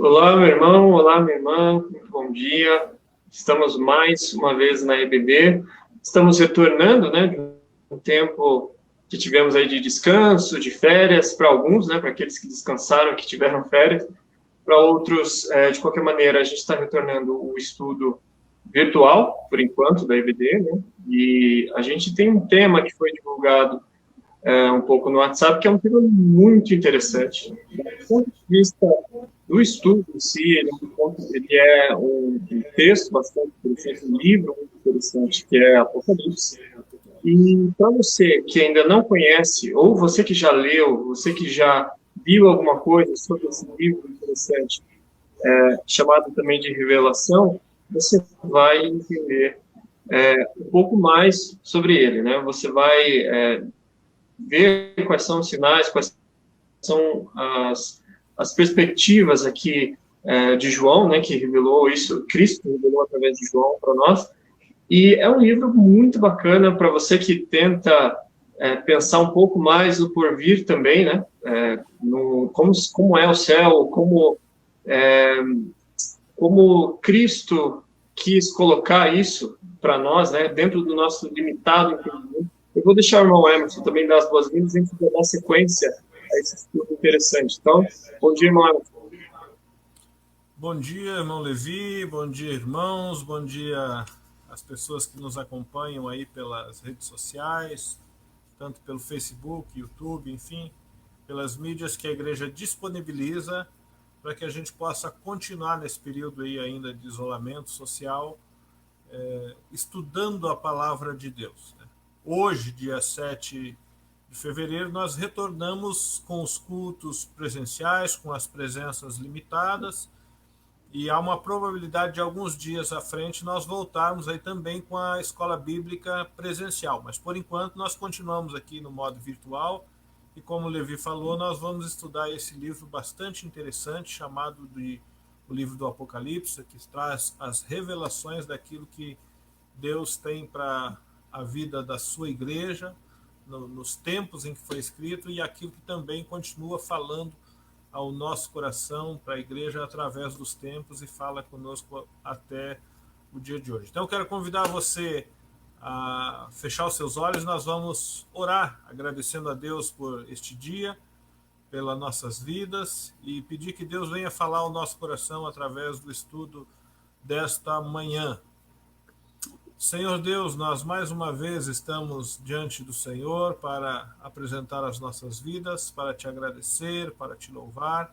Olá, meu irmão, olá, minha irmã, muito bom dia. Estamos mais uma vez na EBD. Estamos retornando, né, de um tempo que tivemos aí de descanso, de férias, para alguns, né, para aqueles que descansaram, que tiveram férias. Para outros, de qualquer maneira, a gente está retornando o estudo virtual, por enquanto, da EBD, né, e a gente tem um tema que foi divulgado um pouco no WhatsApp, que é um tema muito interessante. Do ponto de vista do estudo em si, ele é um texto bastante interessante, um livro muito interessante, que é Apocalipse. E para você que ainda não conhece, ou você que já leu, você que já viu alguma coisa sobre esse livro interessante, chamado também de Revelação, você vai entender um pouco mais sobre ele, né? Você vai ver quais são os sinais, quais são as perspectivas aqui de João, né, que revelou isso, Cristo revelou através de João para nós, e é um livro muito bacana para você que tenta pensar um pouco mais no porvir também, né, como é o céu, como Cristo quis colocar isso para nós, né, dentro do nosso limitado entendimento. Eu vou deixar o irmão Emerson também dar as boas-vindas e a gente vai dar sequência a esse estudo interessante. Então, bom dia, irmão Emerson. Bom dia, irmão Levi, bom dia, irmãos, bom dia às pessoas que nos acompanham aí pelas redes sociais, tanto pelo Facebook, YouTube, enfim, pelas mídias que a igreja disponibiliza para que a gente possa continuar nesse período aí ainda de isolamento social, estudando a palavra de Deus, né? Hoje, dia 7 de fevereiro, nós retornamos com os cultos presenciais, com as presenças limitadas, e há uma probabilidade de alguns dias à frente nós voltarmos aí também com a escola bíblica presencial, mas por enquanto nós continuamos aqui no modo virtual, e como o Levi falou, nós vamos estudar esse livro bastante interessante, chamado de o livro do Apocalipse, que traz as revelações daquilo que Deus tem para a vida da sua igreja, nos tempos em que foi escrito, e aquilo que também continua falando ao nosso coração, para a igreja, através dos tempos, e fala conosco até o dia de hoje. Então, eu quero convidar você a fechar os seus olhos. Nós vamos orar, agradecendo a Deus por este dia, pelas nossas vidas, e pedir que Deus venha falar ao nosso coração através do estudo desta manhã. Senhor Deus, nós mais uma vez estamos diante do Senhor para apresentar as nossas vidas, para te agradecer, para te louvar,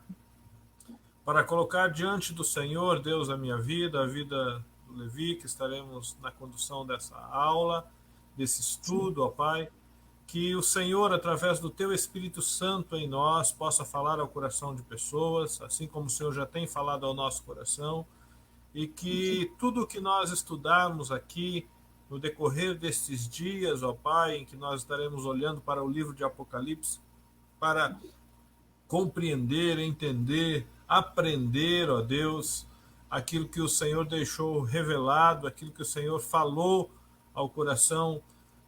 para colocar diante do Senhor, Deus, a minha vida, a vida do Levi, que estaremos na condução dessa aula, desse estudo, ó Pai, que o Senhor, através do teu Espírito Santo em nós, possa falar ao coração de pessoas, assim como o Senhor já tem falado ao nosso coração, e que tudo que nós estudarmos aqui no decorrer destes dias, ó Pai, em que nós estaremos olhando para o livro de Apocalipse, para compreender, entender, aprender, ó Deus, aquilo que o Senhor deixou revelado, aquilo que o Senhor falou ao coração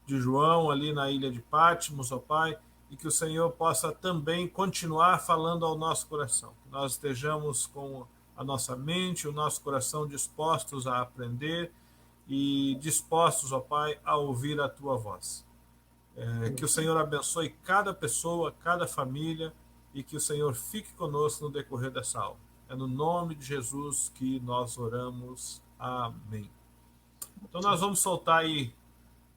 de João ali na ilha de Patmos, ó Pai, e que o Senhor possa também continuar falando ao nosso coração, que nós estejamos com a nossa mente, o nosso coração dispostos a aprender e dispostos, ó Pai, a ouvir a Tua voz. Que o Senhor abençoe cada pessoa, cada família, e que o Senhor fique conosco no decorrer dessa aula. É no nome de Jesus que nós oramos. Amém. Então nós vamos soltar aí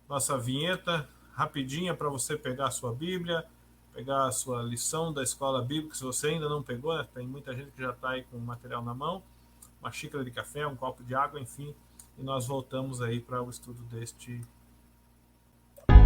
nossa vinheta rapidinha para você pegar a sua Bíblia, pegar a sua lição da escola bíblica, se você ainda não pegou, né? Tem muita gente que já está aí com o material na mão, uma xícara de café, um copo de água, enfim, e nós voltamos aí para o estudo deste tema.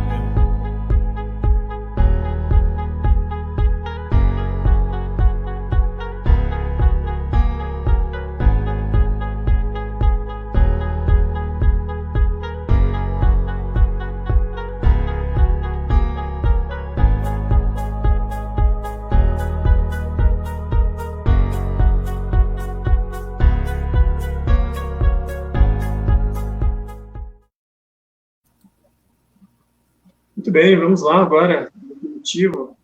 Muito bem, vamos lá agora, definitivo.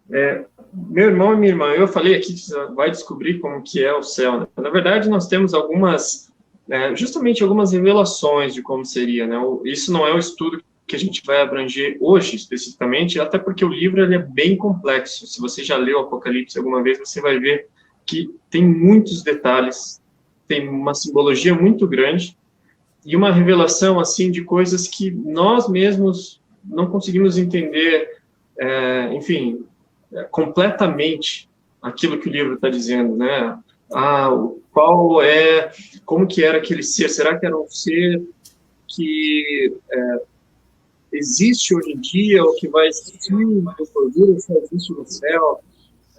Meu irmão e minha irmã, eu falei aqui que você vai descobrir como que é o céu, né? Na verdade, nós temos justamente algumas revelações de como seria, né? Isso não é o estudo que a gente vai abranger hoje, especificamente, até porque o livro ele é bem complexo. Se você já leu Apocalipse alguma vez, você vai ver que tem muitos detalhes, tem uma simbologia muito grande e uma revelação, assim, de coisas que nós mesmos não conseguimos entender, enfim, completamente aquilo que o livro está dizendo, né? Como que era aquele ser? Será que era um ser que existe hoje em dia, ou que vai existir no futuro, só existe no céu?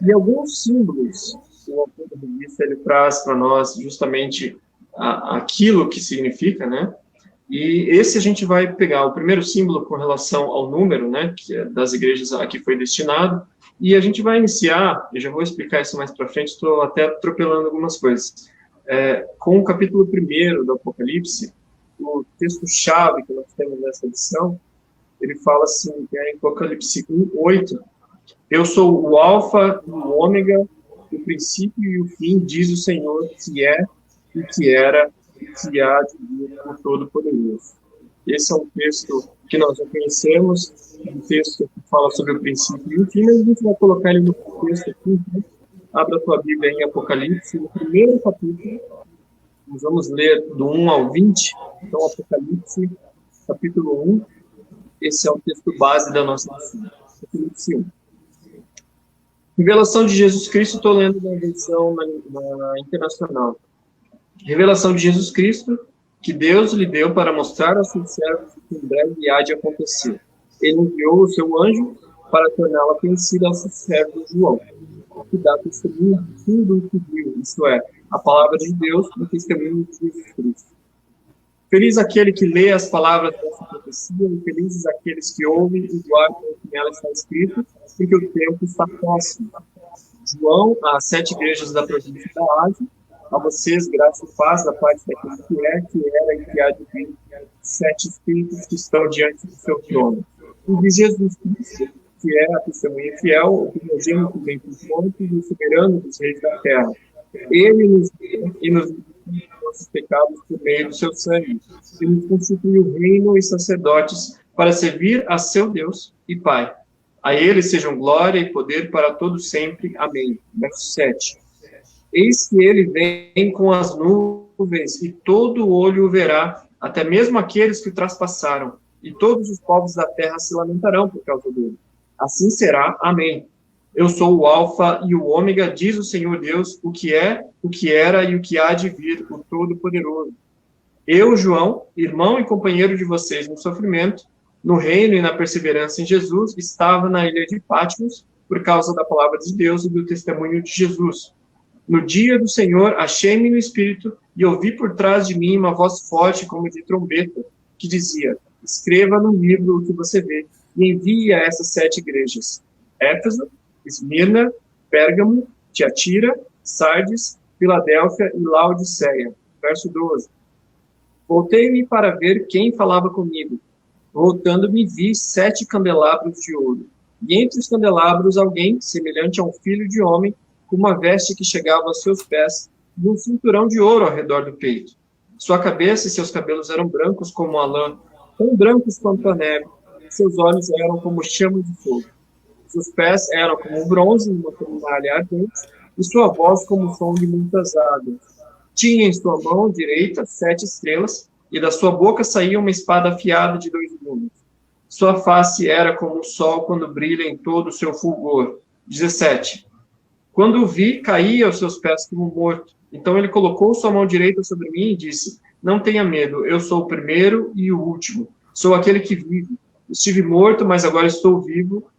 E alguns símbolos que o autor da revista ele traz para nós justamente aquilo que significa, né? E esse a gente vai pegar o primeiro símbolo com relação ao número, né, que é das igrejas a que foi destinado, e a gente vai iniciar, eu já vou explicar isso mais para frente, estou até atropelando algumas coisas, com o capítulo 1 do Apocalipse, o texto-chave que nós temos nessa edição, ele fala assim, em Apocalipse 1:8, eu sou o alfa e o ômega, o princípio e o fim, diz o Senhor, que é, e que era, e que há de vir, o Todo-Poderoso. Esse é um texto que nós já conhecemos, um texto que fala sobre o princípio e o fim, mas a gente vai colocar ele no texto aqui. Né? Abra a tua Bíblia em Apocalipse, no primeiro capítulo, nós vamos ler do 1 ao 20, então Apocalipse, capítulo 1, esse é o texto base da nossa lição. Apocalipse 1. Revelação de Jesus Cristo, estou lendo na versão na Internacional. Revelação de Jesus Cristo, que Deus lhe deu para mostrar aos seus servos o que em breve há de acontecer. Ele enviou o seu anjo para torná-la conhecida aos seus servos João, que dá testemunho de tudo o que viu, isto é, a palavra de Deus e o testemunho de Jesus Cristo. Feliz aquele que lê as palavras dessa profecia, e felizes aqueles que ouvem e guardam o que nela está escrito, porque o tempo está próximo. João, às 7 igrejas da província da Ásia, a vocês, graça e paz da parte daquele que é, que era e que há de vir, 7 espíritos que estão diante do seu trono. E de Jesus Cristo, que é a testemunha fiel, o primogênito dentre os mortos e o soberano dos reis da terra. Ele nos nossos pecados por meio do seu sangue, e nos constituiu reino e sacerdotes para servir a seu Deus e Pai. A ele sejam glória e poder para todos sempre. Amém. Verso 7. Eis que ele vem com as nuvens, e todo olho o verá, até mesmo aqueles que o traspassaram, e todos os povos da terra se lamentarão por causa dele. Assim será. Amém. Eu sou o Alfa e o Ômega, diz o Senhor Deus, o que é, o que era e o que há de vir, o Todo-Poderoso. Eu, João, irmão e companheiro de vocês no sofrimento, no reino e na perseverança em Jesus, estava na ilha de Patmos por causa da palavra de Deus e do testemunho de Jesus. No dia do Senhor, achei-me no Espírito e ouvi por trás de mim uma voz forte como de trombeta, que dizia, escreva no livro o que você vê e envie a essas 7 igrejas. Éfeso, Esmirna, Pérgamo, Tiatira, Sardes, Filadélfia e Laodiceia. Verso 12. Voltei-me para ver quem falava comigo. Voltando-me, vi 7 candelabros de ouro. E entre os candelabros, alguém, semelhante a um filho de homem, com uma veste que chegava aos seus pés, e um cinturão de ouro ao redor do peito. Sua cabeça e seus cabelos eram brancos como a lã, tão brancos quanto a neve. Seus olhos eram como chamas de fogo. Seus pés eram como bronze numa fornalha ardente, e sua voz como o som de muitas águas. Tinha em sua mão direita 7 estrelas, e da sua boca saía uma espada afiada de 2 gumes. Sua face era como o sol quando brilha em todo o seu fulgor. 17. Quando o vi, caí aos seus pés como morto. Então ele colocou sua mão direita sobre mim e disse, não tenha medo, eu sou o primeiro e o último. Sou aquele que vive. Estive morto, mas agora estou vivo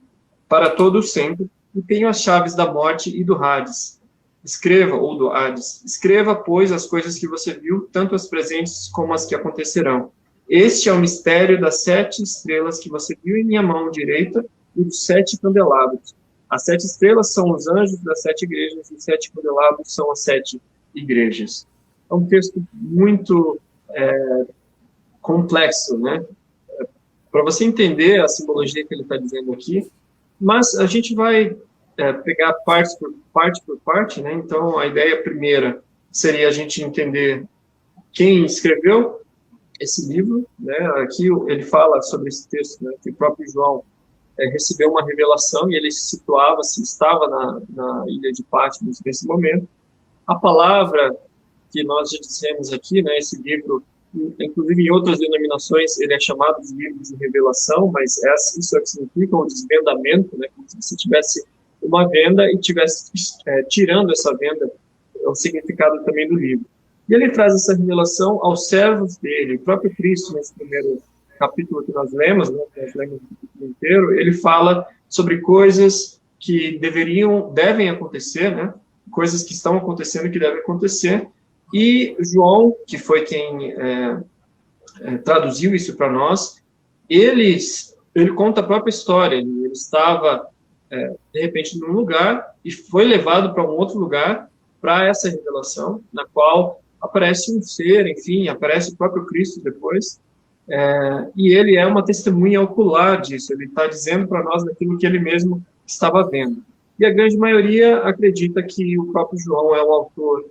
para todo sempre, e tenho as chaves da morte e do Hades. Escreva, ou do Hades. Escreva, pois, as coisas que você viu, tanto as presentes como as que acontecerão. Este é o mistério das 7 estrelas que você viu em minha mão direita e dos 7 candelabros. As 7 estrelas são os anjos das 7 igrejas e os 7 candelabros são as 7 igrejas. É um texto muito complexo, né? Para você entender a simbologia que ele está dizendo aqui, mas a gente vai pegar parte por parte, né? Então, a ideia primeira seria a gente entender quem escreveu esse livro, né? Aqui ele fala sobre esse texto, né? Que o próprio João recebeu uma revelação e ele estava na ilha de Patmos nesse momento. A palavra que nós já dissemos aqui, né? Esse livro, inclusive em outras denominações, ele é chamado de livro de revelação, mas isso é o que significa um desvendamento, né? Como se você tivesse uma venda e estivesse tirando essa venda, o significado também do livro. E ele traz essa revelação aos servos dele. O próprio Cristo, nesse primeiro capítulo que nós lemos, né, que nós lemos o capítulo inteiro, ele fala sobre coisas que devem acontecer, né, coisas que estão acontecendo e que devem acontecer. E João, que foi quem traduziu isso para nós, ele conta a própria história. Ele estava, de repente, num lugar e foi levado para um outro lugar para essa revelação, na qual aparece um ser, enfim, aparece o próprio Cristo depois, e ele é uma testemunha ocular disso, ele está dizendo para nós aquilo que ele mesmo estava vendo. E a grande maioria acredita que o próprio João é o autor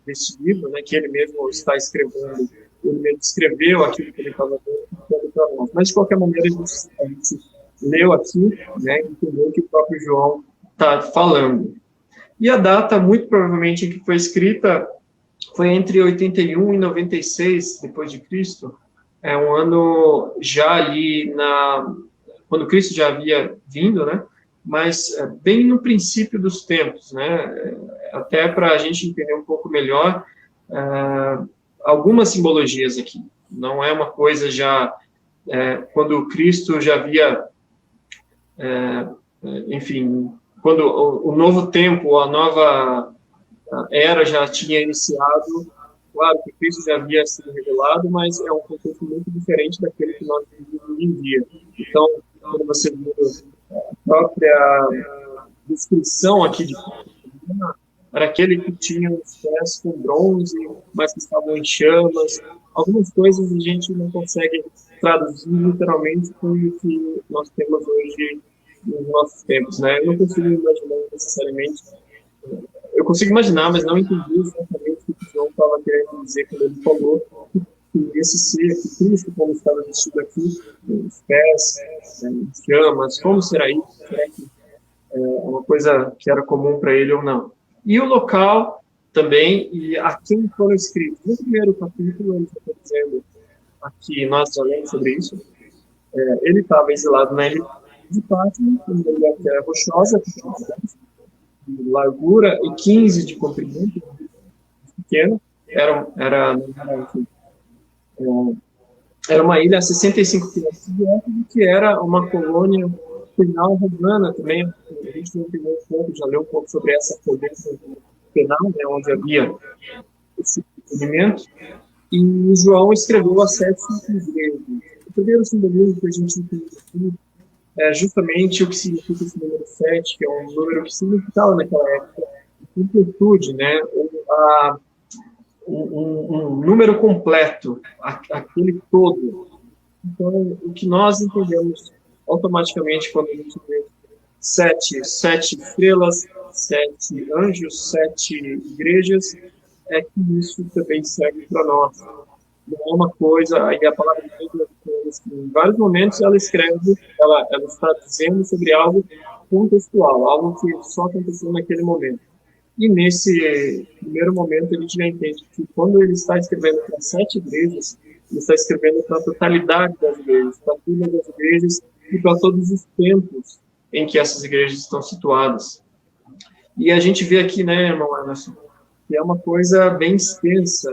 desse livro, né, que ele mesmo está escrevendo, ele mesmo escreveu aquilo que ele estava vendo para nós. Mas, de qualquer maneira, a gente leu aqui, né, e entendeu que o próprio João está falando. E a data, muito provavelmente, em que foi escrita foi entre 81 e 96 depois de Cristo. É um ano já ali quando Cristo já havia vindo, né? Mas bem no princípio dos tempos, né? Até para a gente entender um pouco melhor algumas simbologias aqui. Não é uma coisa já quando Cristo já havia, enfim, quando o novo tempo, a nova era já tinha iniciado. Claro que Cristo já havia sido revelado, mas é um contexto muito diferente daquele que nós vivemos hoje em dia. Então, quando você vê a própria descrição aqui de era aquele que tinha os pés com bronze, mas que estavam em chamas. Algumas coisas a gente não consegue traduzir literalmente com o que nós temos hoje nos nossos tempos, né? Eu não consigo imaginar necessariamente. Eu consigo imaginar, mas não entendi exatamente o que o João estava querendo dizer quando ele falou que esse ser, que Cristo, como estava vestido aqui, os pés, chamas, como será isso? Será que é uma coisa que era comum para ele ou não? E o local também, e a quem foram escritos. No primeiro capítulo, ele está dizendo, aqui nós já lemos sobre isso, ele estava exilado na ilha de Patmos, uma ilha que era rochosa, de largura e 15 de comprimento, pequeno. Era uma ilha a 65 quilômetros de altura, que era uma colônia penal romana também. A gente não entendeu um pouco, já leu um pouco sobre essa colônia penal, né, onde havia esse movimento. E João escreveu as 7 igrejas. O primeiro simbolismo que a gente entende aqui é justamente o que significa esse número 7, que é um número que significava naquela época completude, né? Um número completo, aquele todo. Então, o que nós entendemos automaticamente quando a gente vê 7 estrelas, 7 anjos, 7 igrejas, é que isso também serve para nós. Não é uma coisa, aí a palavra de Deus, em vários momentos ela escreve, ela está dizendo sobre algo contextual, algo que só aconteceu naquele momento. E nesse primeiro momento a gente já entende que quando ele está escrevendo para 7 igrejas, ele está escrevendo para a totalidade das igrejas, para todas as igrejas e para todos os tempos em que essas igrejas estão situadas. E a gente vê aqui, né, irmão Anderson, que é uma coisa bem extensa,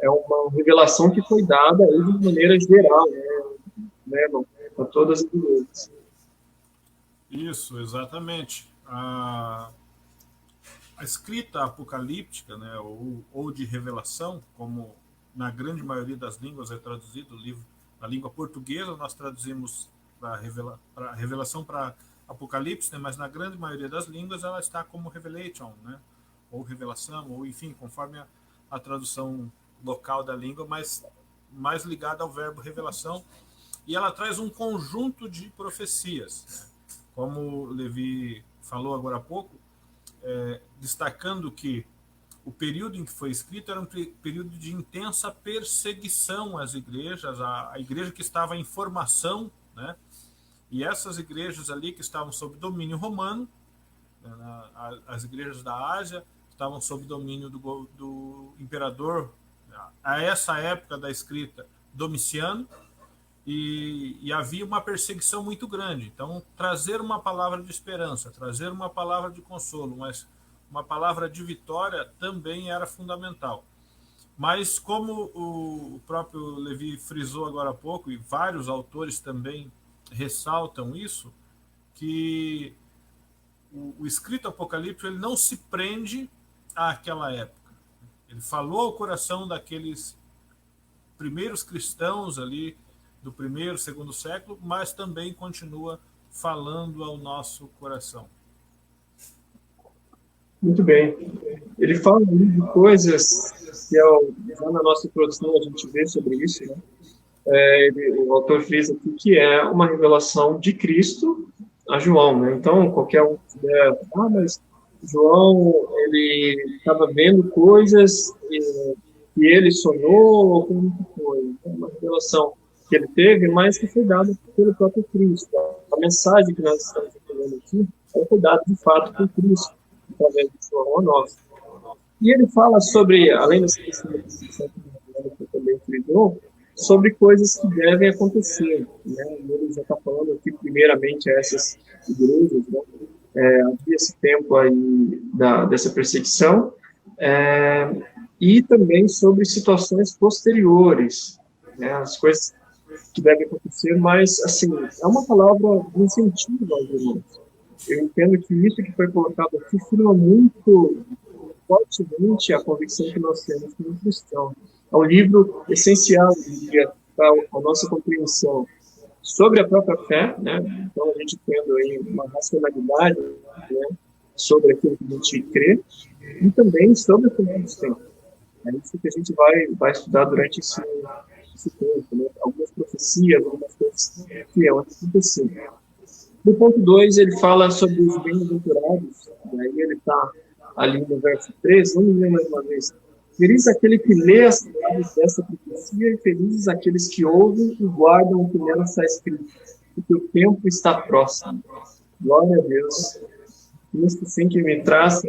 é uma revelação que foi dada aí de maneira geral, né, irmão, para todas as igrejas. Isso, exatamente. A escrita apocalíptica, né, ou de revelação, como na grande maioria das línguas é traduzido, o livro na língua portuguesa nós traduzimos para revelação para Apocalipse, né, mas na grande maioria das línguas ela está como revelation, né, ou revelação, ou enfim, conforme a tradução local da língua, mas mais ligada ao verbo revelação, e ela traz um conjunto de profecias, né? como o Levi falou agora há pouco, destacando que o período em que foi escrito era um período de intensa perseguição às igrejas, a igreja que estava em formação, né? E essas igrejas ali que estavam sob domínio romano, né, as igrejas da Ásia, estavam sob domínio do imperador, a essa época da escrita, Domiciano, e havia uma perseguição muito grande. Então, trazer uma palavra de esperança, trazer uma palavra de consolo, mas uma palavra de vitória também era fundamental. Mas, como o próprio Levi frisou agora há pouco, e vários autores também ressaltam isso, que o escrito apocalíptico ele não se prende àquela época. Ele falou ao coração daqueles primeiros cristãos ali do primeiro, segundo século, mas também continua falando ao nosso coração. Muito bem. Ele fala de coisas que já na nossa introdução a gente vê sobre isso, né? O autor frisa aqui que é uma revelação de Cristo a João, né? Então, qualquer um que puder, mas João, ele estava vendo coisas que ele sonhou, ou como que foi. É uma revelação que ele teve, mas que foi dada pelo próprio Cristo. A mensagem que nós estamos entendendo aqui foi dada, de fato, por Cristo, através de João a nós. E ele fala sobre, além dessa questão que também frisou, sobre coisas que devem acontecer, né? Ele já está falando aqui primeiramente a essas igrejas, né? Havia esse tempo aí dessa perseguição, e também sobre situações posteriores, né? As coisas que devem acontecer, mas, assim, é uma palavra de incentivo aos irmãos. Eu entendo que isso que foi colocado aqui firma muito fortemente a convicção que nós temos como cristãos. É um livro essencial, eu diria, para a nossa compreensão sobre a própria fé, né? Então, a gente tendo aí uma racionalidade, né, sobre aquilo que a gente crê, e também sobre o final dos tempos. É isso que a gente vai estudar durante esse tempo, né? Algumas profecias, algumas coisas que é o que aconteceu. No ponto 2, ele fala sobre os bem-aventurados, e aí ele está ali no verso 3, vamos ler mais uma vez. Feliz aquele que lê as palavras dessa profecia, e felizes aqueles que ouvem e guardam o que nela está escrito, porque o tempo está próximo. Glória a Deus. Isso sim que me traz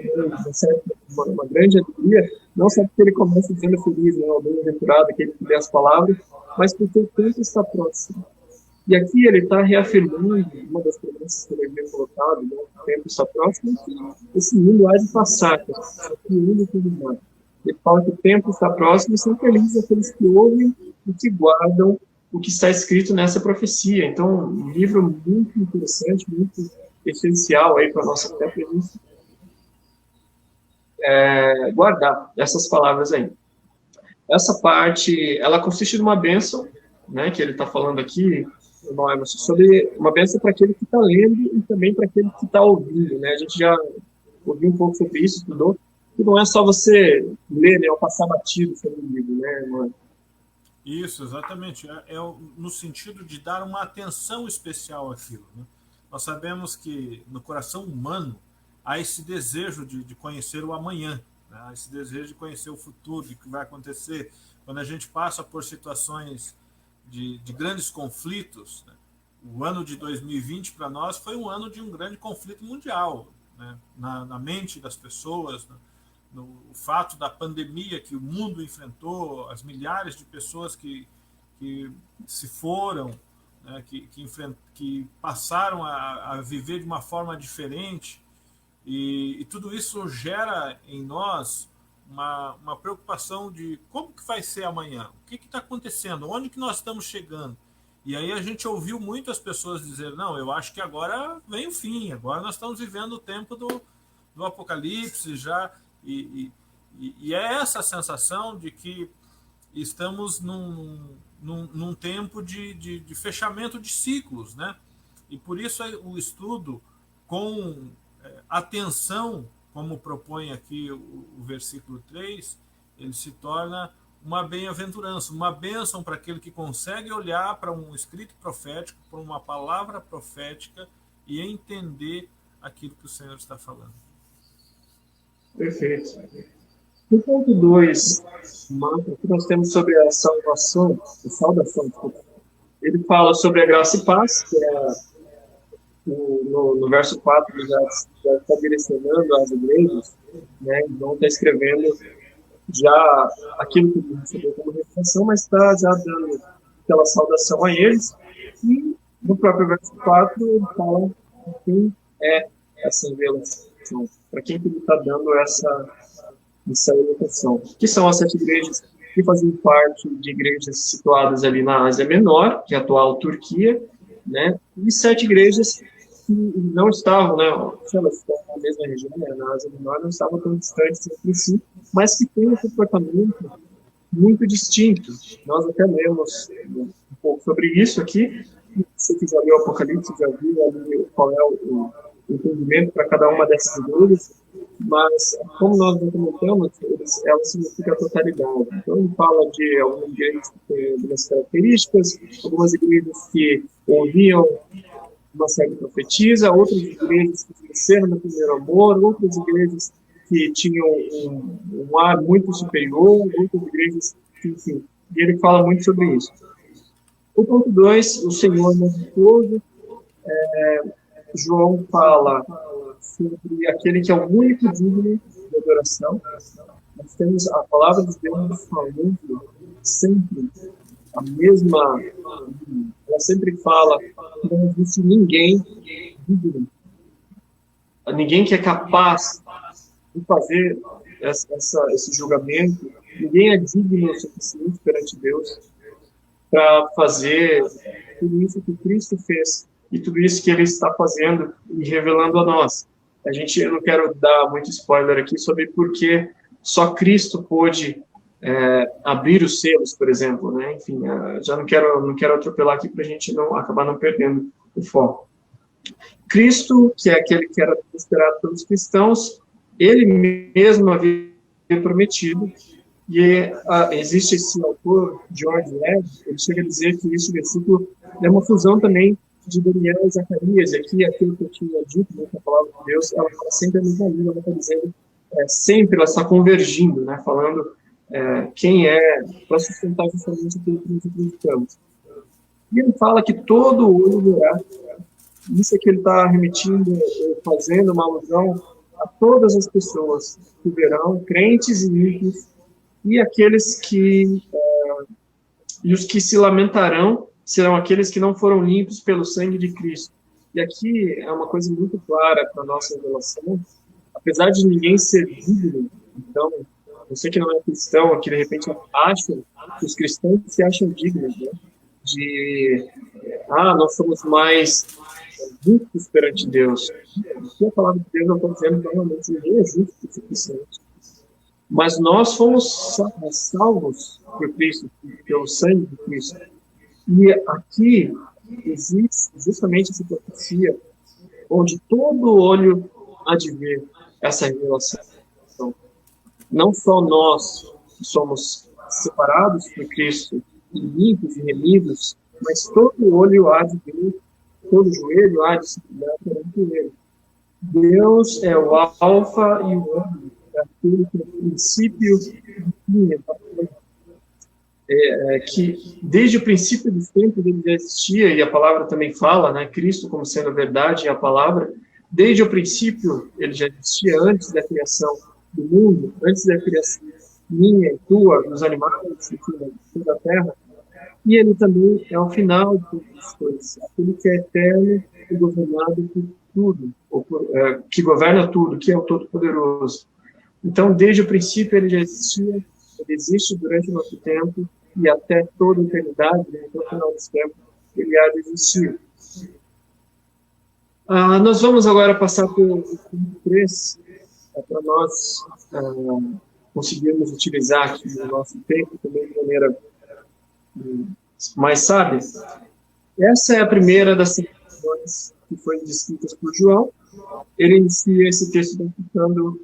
uma grande alegria, não só porque ele começa dizendo feliz, né, o bem-aventurado, aquele que lê as palavras, mas porque o tempo está próximo. E aqui ele está reafirmando uma das promessas que ele havia colocado, né, o tempo está próximo, que esse mundo há de passar, que o mundo tudo mais. Ele fala que o tempo está próximo e são felizes aqueles que ouvem e que guardam o que está escrito nessa profecia. Então, um livro muito interessante, muito essencial aí para a nossa fé, para a gente guardar essas palavras aí. Essa parte, ela consiste de uma bênção, né, que ele está falando aqui, sobre uma bênção para aquele que está lendo e também para aquele que está ouvindo, né? A gente já ouviu um pouco sobre isso, estudou, que não é só você ler, né, ou passar batido sobre o livro, né, mano? Isso, exatamente. No sentido de dar uma atenção especial àquilo, né? Nós sabemos que no coração humano há esse desejo de conhecer o amanhã, né? Há esse desejo de conhecer o futuro, de o que vai acontecer. Quando a gente passa por situações de grandes conflitos, né? O ano de 2020 para nós foi um ano de um grande conflito mundial, né? Na mente das pessoas, né? O fato da pandemia que o mundo enfrentou, as milhares de pessoas que se foram, né, que passaram a viver de uma forma diferente, e tudo isso gera em nós uma preocupação de como que vai ser amanhã, o que está acontecendo, onde que nós estamos chegando. E aí a gente ouviu muitas pessoas dizer, não, eu acho que agora vem o fim, agora nós estamos vivendo o tempo do apocalipse já, e é essa sensação de que estamos num tempo de fechamento de ciclos, né? E por isso o estudo com atenção, como propõe aqui o versículo 3, ele se torna uma bem-aventurança, uma bênção para aquele que consegue olhar para um escrito profético, para uma palavra profética e entender aquilo que o Senhor está falando. Perfeito. No ponto 2, que nós temos sobre a salvação, a saudação. Ele fala sobre a graça e paz, que é no verso 4, ele já está direcionando as igrejas, né? Então está escrevendo já aquilo que ele recebeu como revelação, mas está já dando aquela saudação a eles. E no próprio verso 4 ele fala quem é essa revelação, para quem que ele está dando essa educação, que são as 7 igrejas que faziam parte de igrejas situadas ali na Ásia Menor, que é a atual Turquia, né? E 7 igrejas que não estavam, né? Se elas estão na mesma região, né, na Ásia Menor, não estavam tão distantes entre si, mas que têm um comportamento muito distinto. Nós até lemos um pouco sobre isso aqui. Se você já leu o Apocalipse, já viu ali qual é o entendimento para cada uma dessas igrejas, mas, como nós já comentamos, ela significa a totalidade. Então, ele fala de algumas igrejas que têm algumas características, algumas igrejas que ouviam uma série profetisa, outras igrejas que cresceram no primeiro amor, outras igrejas que tinham um ar muito superior, outras igrejas que, enfim, e ele fala muito sobre isso. O ponto 2, o Senhor majestoso, João fala sobre aquele que é o único digno de adoração. Nós temos a palavra de Deus falando sempre a mesma, ela sempre fala que não existe ninguém digno, ninguém que é capaz de fazer esse julgamento, ninguém é digno o suficiente perante Deus para fazer tudo isso que Cristo fez e tudo isso que Ele está fazendo e revelando a nós. Eu não quero dar muito spoiler aqui sobre por que só Cristo pôde abrir os selos, por exemplo, né? Enfim, já não quero atropelar aqui para a gente acabar não perdendo o foco. Cristo, que é aquele que era esperado pelos cristãos, Ele mesmo havia prometido, e existe esse autor, George Led, ele chega a dizer que esse versículo é uma fusão também de Daniel e Zacarias, e aqui aquilo que eu tinha dito, né, que a palavra de Deus, ela fala sempre a mesma língua, ela está dizendo, sempre ela está convergindo, né, falando quem é, para sustentar justamente aquilo que nós acreditamos. E ele fala que todo olho verá, isso é que ele está remetindo, fazendo uma alusão a todas as pessoas que verão, crentes e ímpios, e aqueles que, e os que se lamentarão, serão aqueles que não foram limpos pelo sangue de Cristo. E aqui é uma coisa muito clara para a nossa revelação, apesar de ninguém ser digno, então, você que não é cristão, que de repente acha que os cristãos se acham dignos, né? Nós somos mais justos perante Deus. Aqui a palavra de Deus não está dizendo normalmente ninguém é justo o suficiente. Mas nós fomos salvos por Cristo, pelo sangue de Cristo. E aqui existe justamente essa profecia, onde todo olho há de ver essa revelação. Não só nós que somos separados por Cristo, e limpos e remidos, mas todo olho há de ver, todo joelho há de se cuidar perante Ele. Deus é o alfa e o ômega, é aquele que é o princípio e que desde o princípio dos tempos ele já existia, e a palavra também fala, né, Cristo como sendo a verdade e a palavra, desde o princípio ele já existia antes da criação do mundo, antes da criação minha e tua, dos animais, enfim, da terra, e ele também é o final de todas as coisas, aquele que é eterno e governado por tudo, que governa tudo, que é o Todo-Poderoso. Então, desde o princípio ele já existia, ele existe durante o nosso tempo, e até toda a eternidade, né, até o final dos tempos, ele há de existir. Nós vamos agora passar para o ponto 3, para nós conseguirmos utilizar aqui o nosso tempo também de maneira mais sábia. Essa é a primeira das situações que foi descritas por João. Ele inicia esse texto perguntando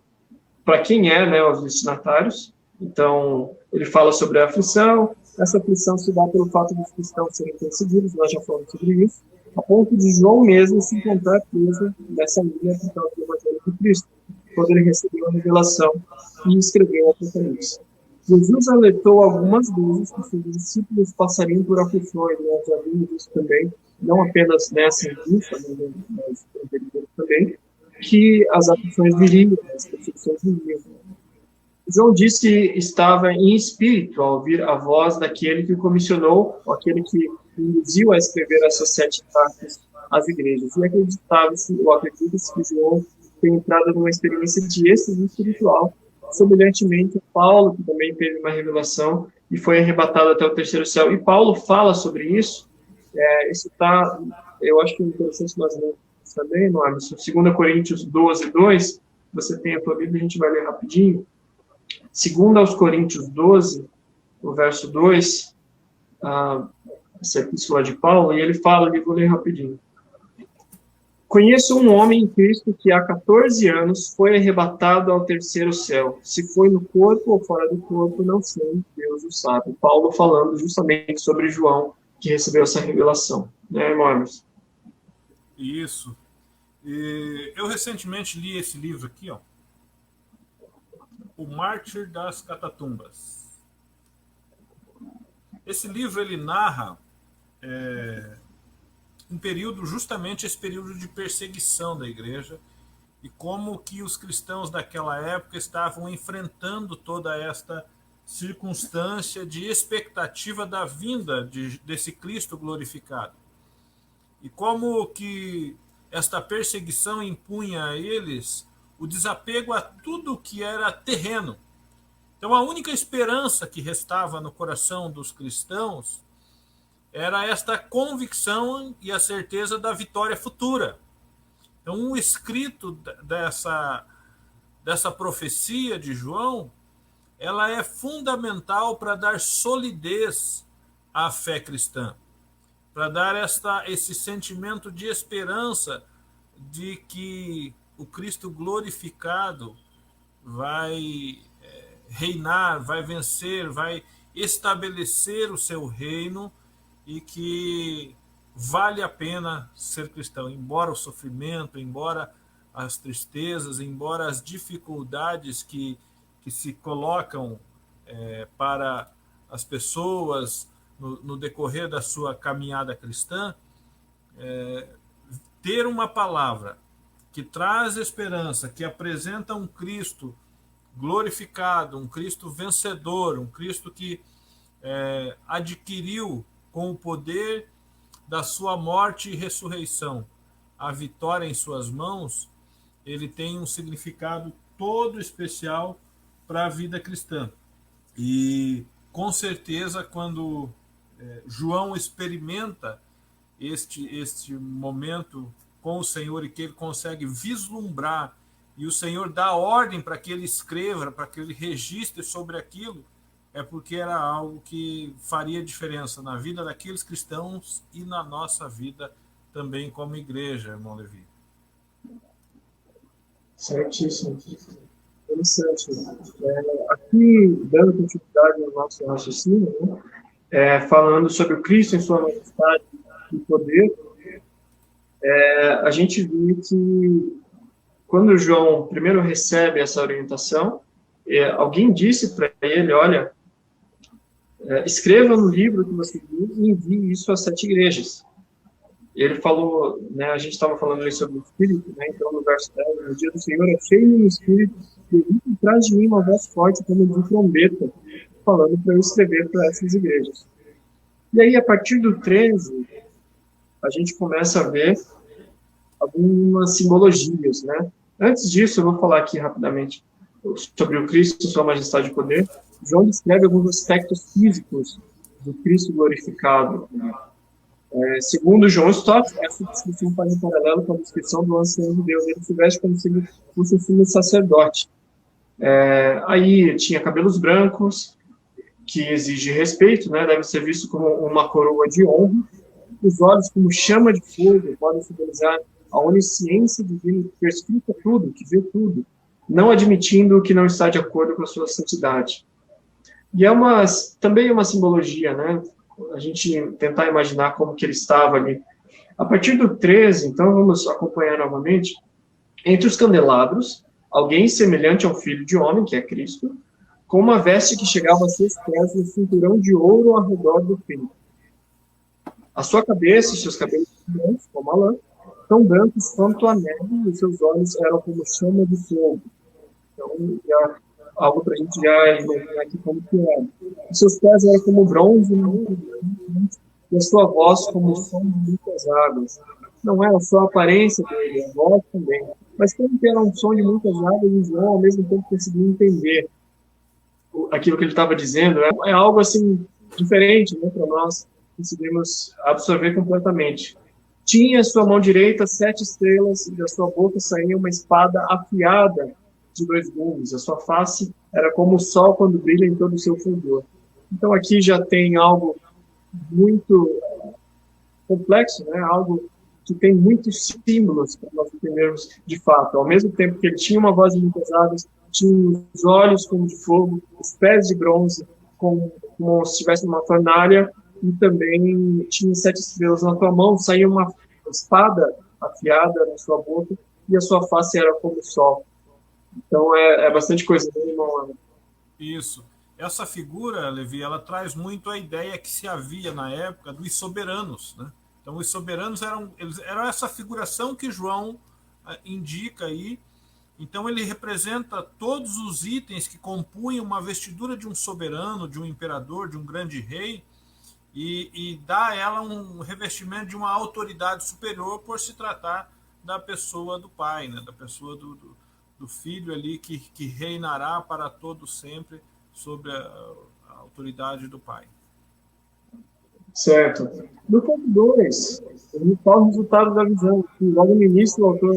para quem é, né, os destinatários. Então, ele fala sobre a aflição. Essa aflição se dá pelo fato dos cristãos serem perseguidos, nós já falamos sobre isso. a ponto de João mesmo se encontrar preso nessa linha por causa do Evangelho de Cristo, quando ele recebeu a revelação e escreveu o Apocalipse. Jesus alertou algumas vezes que seus discípulos passariam por aflições, nós já vimos isso também, não apenas nessa indústria, mas também, que as aflições viriam, as perseguições viriam. João disse que estava em espírito ao ouvir a voz daquele que o comissionou, aquele que induziu a escrever essas 7 cartas às igrejas. E acreditava-se, ou acredita-se que João tem entrado numa experiência de êxtase espiritual, semelhantemente a Paulo, que também teve uma revelação e foi arrebatado até o 3º céu. E Paulo fala sobre isso. Isso está, eu acho que é interessante nós lermos também, no Emerson. 2 Coríntios 12, 2, você tem a tua Bíblia, a gente vai ler rapidinho. 2 Coríntios 12, o verso 2, essa epístola de Paulo, e ele fala, eu vou ler rapidinho. Conheço um homem em Cristo que há 14 anos foi arrebatado ao 3º céu. Se foi no corpo ou fora do corpo, não sei, Deus o sabe. Paulo falando justamente sobre João, que recebeu essa revelação. Né, irmãos? Isso. Eu recentemente li esse livro aqui, ó. O Mártir das Catatumbas. Esse livro, ele narra um período, justamente esse período de perseguição da igreja, e como que os cristãos daquela época estavam enfrentando toda esta circunstância de expectativa da vinda desse Cristo glorificado. E como que esta perseguição impunha a eles o desapego a tudo que era terreno. Então, a única esperança que restava no coração dos cristãos era esta convicção e a certeza da vitória futura. Então, o escrito dessa profecia de João, ela é fundamental para dar solidez à fé cristã, para dar esse sentimento de esperança de que o Cristo glorificado vai reinar, vai vencer, vai estabelecer o seu reino e que vale a pena ser cristão, embora o sofrimento, embora as tristezas, embora as dificuldades que se colocam para as pessoas no decorrer da sua caminhada cristã, ter uma palavra que traz esperança, que apresenta um Cristo glorificado, um Cristo vencedor, um Cristo que adquiriu com o poder da sua morte e ressurreição a vitória em suas mãos, ele tem um significado todo especial para a vida cristã. E com certeza quando João experimenta este momento com o Senhor e que ele consegue vislumbrar e o Senhor dá ordem para que ele escreva, para que ele registre sobre aquilo, é porque era algo que faria diferença na vida daqueles cristãos e na nossa vida também como igreja, irmão Levi. Certíssimo. Interessante. Aqui, dando continuidade ao nosso raciocínio, falando sobre o Cristo em sua majestade e poder, a gente viu que quando João primeiro recebe essa orientação, alguém disse para ele, olha, escreva no livro que você viu e envie isso às 7 igrejas. Ele falou, né, a gente estava falando aí sobre o Espírito, né, então no verso 10, no dia do Senhor, achei-me no Espírito, e traz de mim uma voz forte como de trombeta, falando para eu escrever para essas igrejas. E aí, a partir do 13, a gente começa a ver algumas simbologias, né? Antes disso, eu vou falar aqui rapidamente sobre o Cristo, sua majestade e poder. João descreve alguns aspectos físicos do Cristo glorificado. Segundo João Stott, essa descrição faz um paralelo com a descrição do ancião de Deus. Ele se veste como se fosse um filho sacerdote. Aí tinha cabelos brancos, que exige respeito, né? Deve ser visto como uma coroa de honra. Os olhos como chama de fogo podem simbolizar a onisciência divina que perscruta tudo, que vê tudo, não admitindo o que não está de acordo com a sua santidade. E também uma simbologia, né? A gente tentar imaginar como que ele estava ali. A partir do 13, então, vamos acompanhar novamente. Entre os candelabros, alguém semelhante a um filho de homem, que é Cristo, com uma veste que chegava a seus pés e um cinturão de ouro ao redor do peito. A sua cabeça e seus cabelos brancos, como a lã, tão brancos quanto a neve, e seus olhos eram como chama de fogo. Então, já, algo para a gente já imaginar aqui como que era. Os seus pés eram como bronze, e a sua voz como o som de muitas águas. Não era só a aparência dele, a voz também. Mas como que era um som de muitas águas, e João, ao mesmo tempo, conseguia entender aquilo que ele estava dizendo. É algo, assim, diferente, né, para nós conseguimos absorver completamente. Tinha em sua mão direita 7 estrelas, e da sua boca saía uma espada afiada de 2 gumes. A sua face era como o sol quando brilha em todo o seu fulgor. Então aqui já tem algo muito complexo, né? Algo que tem muitos símbolos para nós entendermos de fato. Ao mesmo tempo que ele tinha uma voz de muitas águas, tinha os olhos como de fogo, os pés de bronze, como se estivesse numa fornalha, e também tinha 7 estrelas na tua mão, saía uma espada afiada na sua boca, e a sua face era como o sol. Então é bastante coisa, né, irmão? Isso. Essa figura, Levi, ela traz muito a ideia que se havia na época dos soberanos, né? Então, os soberanos eram essa figuração que João indica aí. Então, ele representa todos os itens que compunham uma vestidura de um soberano, de um imperador, de um grande rei, e dá a ela um revestimento de uma autoridade superior por se tratar da pessoa do pai, né? Da pessoa do filho ali que reinará para todo sempre sobre a autoridade do pai. Certo. No ponto 2, ele fala o resultado da visão. Logo no início, o autor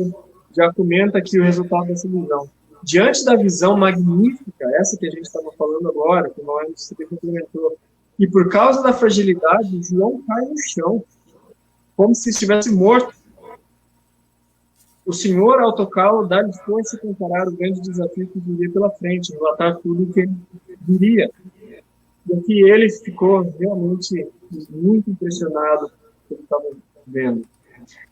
já comenta aqui o resultado dessa visão. Diante da visão magnífica, essa que a gente estava falando agora, que nós complementou, e por causa da fragilidade, João cai no chão, como se estivesse morto. O Senhor, ao tocá-lo, dá-lhe força para encarar o grande desafio que viria pela frente, relatar tudo o que ele viria. E aqui ele ficou realmente muito impressionado com o que ele estava vendo.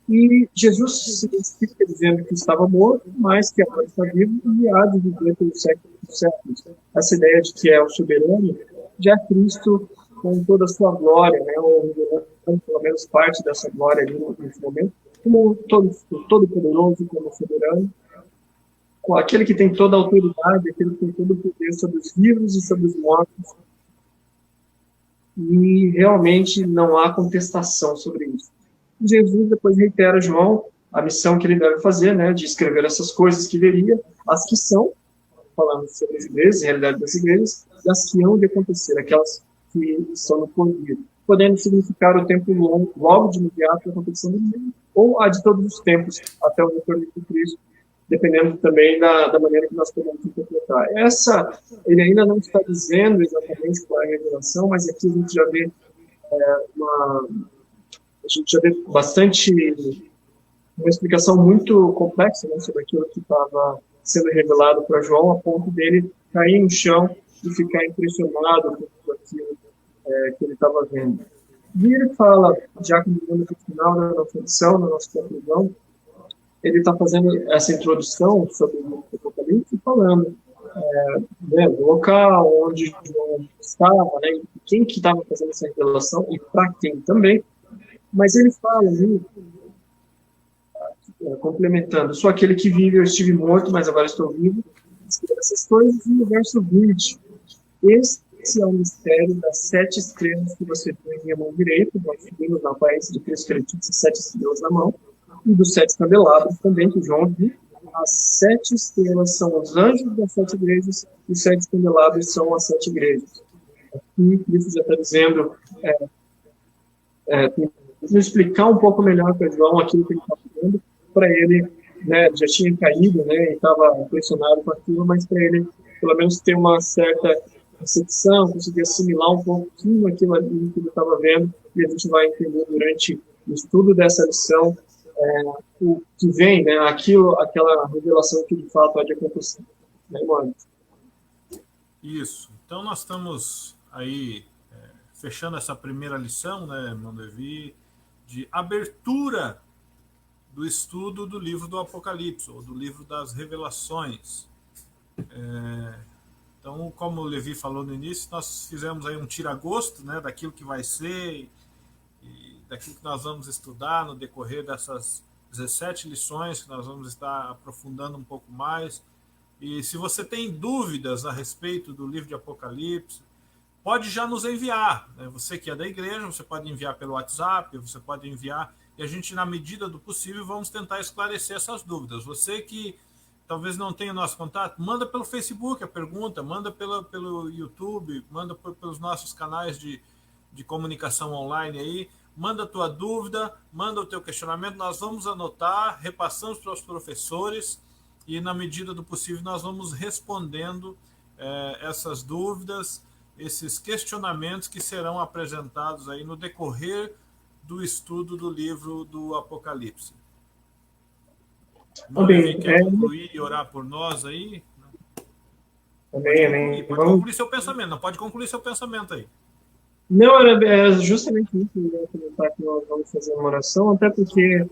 E Jesus se identifica dizendo que estava morto, mas que agora está vivo e há de viver pelos séculos dos séculos. Essa ideia de que é o soberano, já Cristo com toda a sua glória, né, ou pelo menos parte dessa glória ali nesse momento, como todo-poderoso, como soberano, com aquele que tem toda a autoridade, aquele que tem todo o poder sobre os vivos e sobre os mortos. E realmente não há contestação sobre isso. Jesus depois reitera a João a missão que ele deve fazer, né, de escrever essas coisas que veria, as que são, falando sobre as igrejas, a realidade das igrejas, e as que hão de acontecer, aquelas que estão no porvir, podendo significar o tempo longo, logo de imediato da competição do mundo, ou a de todos os tempos, até o retorno de Cristo, dependendo também da maneira que nós podemos interpretar. Ele ainda não está dizendo exatamente qual é a revelação, mas aqui a gente já vê bastante uma explicação muito complexa, né, sobre aquilo que estava sendo revelado para João, a ponto dele cair no chão e ficar impressionado com aquilo que ele estava vendo. E ele fala, já que no final da nossa lição, na nossa conclusão, ele está fazendo essa introdução sobre o Apocalipse, falando né, do local onde João estava, né, quem que estava fazendo essa revelação e para quem também. Mas ele fala ali, complementando, sou aquele que vive, eu estive morto, mas agora estou vivo. Essas coisas no verso 20. Esse é o mistério das 7 estrelas que você tem em minha mão direita. Nós vimos na aparência de Cristo que ele tinha 7 estrelas na mão. E dos 7 candelabros também, que João viu. As 7 estrelas são os anjos das 7 igrejas e os 7 candelabros são as 7 igrejas. Aqui, Cristo já está dizendo, vou explicar um pouco melhor para João aquilo que ele está falando. Para ele, né, já tinha caído, né, e estava impressionado com aquilo, mas para ele, pelo menos, ter uma certa recepção, conseguir assimilar um pouquinho aquilo ali que ele estava vendo, e a gente vai entender durante o estudo dessa lição o que vem, né, aquela revelação que de fato há de acontecer. Né, mano? Isso. Então nós estamos aí fechando essa primeira lição, né, irmão Levi, de abertura do estudo do livro do Apocalipse, ou do livro das Revelações. Então, como o Levi falou no início, nós fizemos aí um tira-gosto, né, daquilo que vai ser e daquilo que nós vamos estudar no decorrer dessas 17 lições, que nós vamos estar aprofundando um pouco mais. E se você tem dúvidas a respeito do livro de Apocalipse, pode já nos enviar, né? Você que é da igreja, você pode enviar pelo WhatsApp, você pode enviar, e a gente, na medida do possível, vamos tentar esclarecer essas dúvidas. Você que talvez não tenha nosso contato, manda pelo Facebook a pergunta, manda pelo YouTube, manda pelos nossos canais de comunicação online aí, manda a tua dúvida, manda o teu questionamento, nós vamos anotar, repassamos para os professores, e na medida do possível nós vamos respondendo essas dúvidas, esses questionamentos que serão apresentados aí no decorrer do estudo do livro do Apocalipse. Amém. Quer concluir e orar por nós aí? Amém. Pode concluir seu pensamento, não pode concluir seu pensamento aí. Não, era justamente isso que eu ia comentar, que nós vamos fazer uma oração, até porque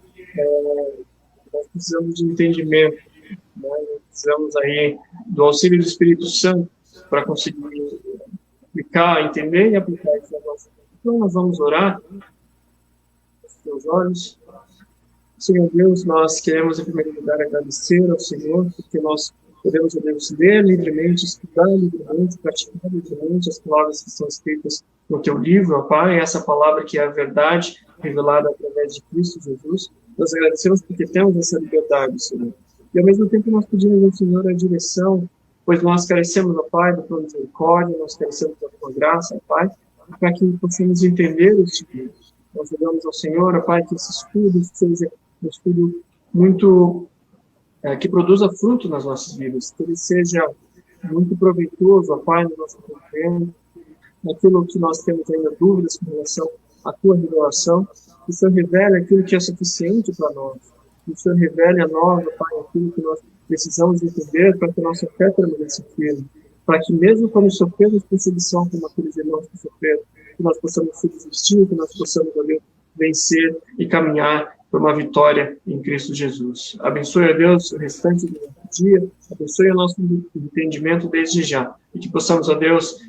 nós precisamos de entendimento, né? Nós precisamos aí do auxílio do Espírito Santo para conseguir aplicar, entender e aplicar isso na nossa vida. Então, nós vamos orar com os teus olhos. Senhor Deus, nós queremos, em primeiro lugar, agradecer ao Senhor, porque nós podemos, Deus, ler livremente, estudar livremente, praticar livremente as palavras que estão escritas no teu livro, ó Pai, essa palavra que é a verdade revelada através de Cristo Jesus. Nós agradecemos porque temos essa liberdade, Senhor. E, ao mesmo tempo, nós pedimos ao Senhor a direção, pois nós carecemos, ó Pai, da tua misericórdia, nós carecemos da tua graça, ó Pai, para que possamos entender este livro. Nós pedimos ao Senhor, ó Pai, que esse estudo seja um estudo muito que produza fruto nas nossas vidas, que ele seja muito proveitoso, ó Pai, no nosso entendimento, naquilo que nós temos ainda dúvidas com relação à tua revelação, que o Senhor revele aquilo que é suficiente para nós, que o Senhor revele a nós, ó Pai, aquilo que nós precisamos entender para que a nossa fé permaneça firme, para que mesmo quando sofremos perseguição como aqueles irmãos que sofreram, que nós possamos subsistir, que nós possamos ali vencer e caminhar por uma vitória em Cristo Jesus. Abençoe, a Deus, o restante do dia, abençoe o nosso entendimento desde já, e que possamos, a Deus,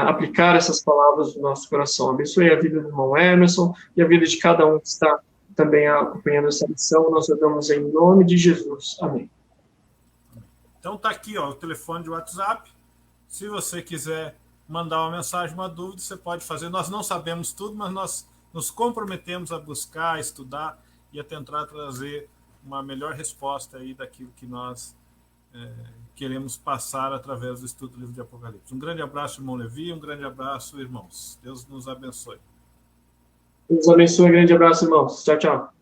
aplicar essas palavras no nosso coração. Abençoe a vida do irmão Emerson e a vida de cada um que está também acompanhando essa lição. Nós oramos em nome de Jesus. Amém. Então tá aqui, ó, o telefone de WhatsApp. Se você quiser mandar uma mensagem, uma dúvida, você pode fazer. Nós não sabemos tudo, mas nós nos comprometemos a buscar, a estudar e a tentar trazer uma melhor resposta aí daquilo que nós queremos passar através do estudo do livro de Apocalipse. Um grande abraço, irmão Levi, um grande abraço, irmãos. Deus nos abençoe. Deus abençoe, um grande abraço, irmãos. Tchau, tchau.